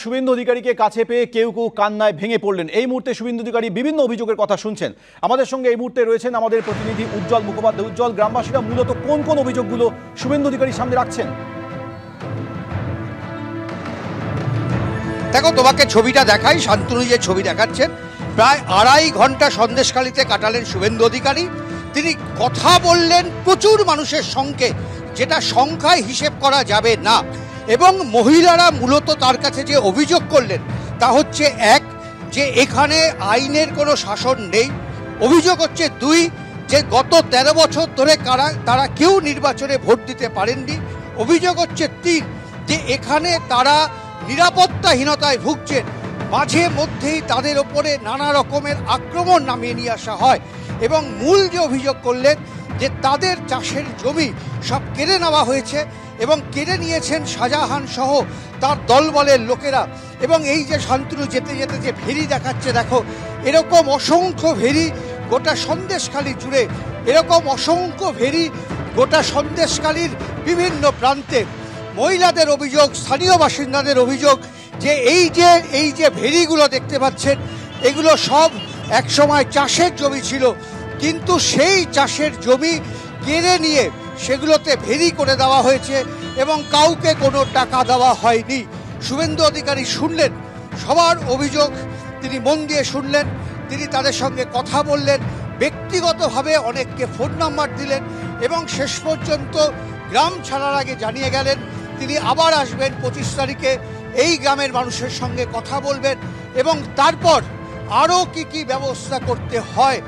শুভেন্দু অধিকারীকে কাছে পেয়ে কেউ কেউ কান্নায় ভেঙে পড়লেন। এই মুহূর্তে শুভেন্দু অধিকারী বিভিন্ন অভিযোগের কথা শুনছেন। আমাদের সঙ্গে এই মুহূর্তে রয়েছেন আমাদের প্রতিনিধি উজ্জ্বল মুখোপাধ্যায়। উজ্জ্বল, গ্রামবাসীরা মূলত কোন কোন অভিযোগগুলো শুভেন্দু অধিকারীর সামনে রাখছেন? দেখো, তোমাকে ছবিটা দেখাই। শান্তনু যে ছবি দেখাচ্ছেন, প্রায় 2.5 ঘন্টা সন্দেশখালীতে কাটালেন শুভেন্দু অধিকারী। তিনি কথা বললেন প্রচুর মানুষের সঙ্গে, যেটা সংখ্যায় হিসেব করা যাবে না। এবং মহিলারা মূলত তার কাছে যে অভিযোগ করলেন তা হচ্ছে, এক, যে এখানে আইনের কোনো শাসন নেই। অভিযোগ হচ্ছে 2, যে গত 13 বছর ধরে তারা কেউ নির্বাচনে ভোট দিতে পারেননি। অভিযোগ হচ্ছে 3, যে এখানে তারা নিরাপত্তাহীনতায় ভুগছেন। মাঝে মধ্যেই তাদের ওপরে নানা রকমের আক্রমণ নামিয়ে নিয়ে আসা হয়। এবং মূল যে অভিযোগ করলেন, যে তাদের চাষের জমি সব কেড়ে নেওয়া হয়েছে এবং কেড়ে নিয়েছেন শাহজাহান সহ তার দলবলের লোকেরা। এবং এই যে শান্তনু যেতে যেতে যে ভেরি দেখাচ্ছে, দেখো, এরকম অসংখ্য ভেরি গোটা সন্দেশখালী জুড়ে, এরকম অসংখ্য ভেরি গোটা সন্দেশখালীর বিভিন্ন প্রান্তে। মহিলাদের অভিযোগ, স্থানীয় বাসিন্দাদের অভিযোগ, যে এই যে ভেরিগুলো দেখতে পাচ্ছেন, এগুলো সব একসময় চাষের জমি ছিল, কিন্তু সেই চাষের জমি কেড়ে নিয়ে সেগুলোতে ভেরি করে দেওয়া হয়েছে এবং কাউকে কোনো টাকা দেওয়া হয়নি। শুভেন্দু অধিকারী শুনলেন সবার অভিযোগ, তিনি মন দিয়ে শুনলেন, তিনি তাদের সঙ্গে কথা বললেন, ব্যক্তিগতভাবে অনেককে ফোন নাম্বার দিলেন এবং শেষ পর্যন্ত গ্রাম ছাড়ার আগে জানিয়ে গেলেন তিনি আবার আসবেন 25 তারিখে, এই গ্রামের মানুষের সঙ্গে কথা বলবেন এবং তারপর আরও কি ব্যবস্থা করতে হয়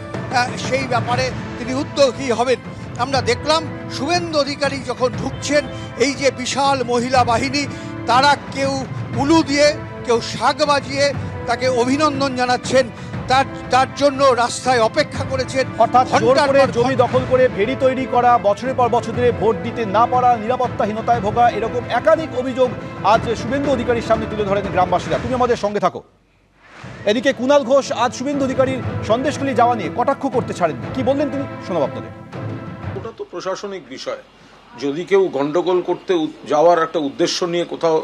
সেই ব্যাপারে তিনি উদ্যোগী হবেন। আমরা দেখলাম শুভেন্দু অধিকারী যখন ঢুকছেন, এই যে বিশাল মহিলা বাহিনী, তারা কেউ উলু দিয়ে, কেউ শাঁখ বাজিয়ে তাকে অভিনন্দন জানাচ্ছেন, তার জন্য রাস্তায় অপেক্ষা করেছেন। অর্থাৎ জোর করে জমি দখল করে ভেরি তৈরি করা, বছরের পর বছর ধরে ভোট দিতে না পারা, নিরাপত্তাহীনতায় ভোগা, এরকম একাধিক অভিযোগ আজ শুভেন্দু অধিকারীর সামনে তুলে ধরেন গ্রামবাসীরা। তুমি আমাদের সঙ্গে থাকো। এদিকে কুণাল ঘোষ আজ শুভেন্দু অধিকারীর সন্দেশখালী যাওয়া নিয়ে কটাক্ষ করতে ছাড়েননি। কি বললেন তিনি, শোনাব আপনাদের। ওটা তো প্রশাসনিক বিষয়। যদি কেউ গন্ডগোল করতে যাওয়ার একটা উদ্দেশ্য নিয়ে কোথাও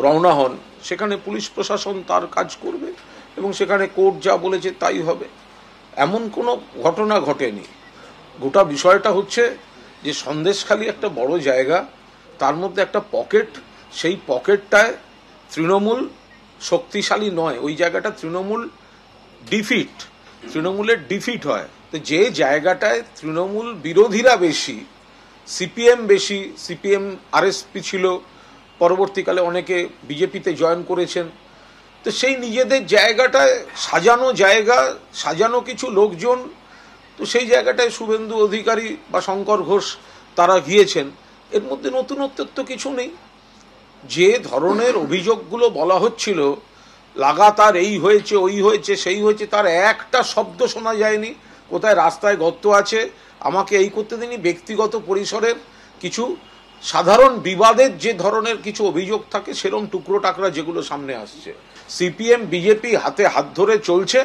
রওনা হন, সেখানে পুলিশ প্রশাসন তার কাজ করবে এবং সেখানে কোর্ট যা বলেছে তাই হবে। এমন কোনো ঘটনা ঘটেনি। গোটা বিষয়টা হচ্ছে যে সন্দেশখালী একটা বড় জায়গা, তার মধ্যে একটা পকেট, সেই পকেটটায় তৃণমূল শক্তিশালী নয়, ওই জায়গাটা তৃণমূলের ডিফিট হয়। তো যে জায়গাটায় তৃণমূল বিরোধীরা বেশি, সিপিএম বেশি, সিপিএম আরএসপি ছিল, পরবর্তীকালে অনেকে বিজেপিতে জয়েন করেছেন, তো সেই নিজেদের জায়গাটায় সাজানো কিছু লোকজন, তো সেই জায়গাটায় শুভেন্দু অধিকারী বা শঙ্কর ঘোষ তারা গিয়েছেন। এর মধ্যে নতুনত্ব তো কিছু নেই। যে ধরনের অভিযোগগুলো বলা হচ্ছিল, লাগাতার এই হয়েছে, ওই হয়েছে, সেই হয়েছে, তার একটা শব্দ শোনা যায়নি। কোথায় রাস্তায় গর্ত আছে, আমাকে এই করতে দিনই, ব্যক্তিগত পরিসরের কিছু সাধারণ বিবাদের যে ধরনের কিছু অভিযোগ থাকে, সেরকম টুকরো টাকরা যেগুলো সামনে আসছে। সিপিএম বিজেপি হাতে হাত ধরে চলছে।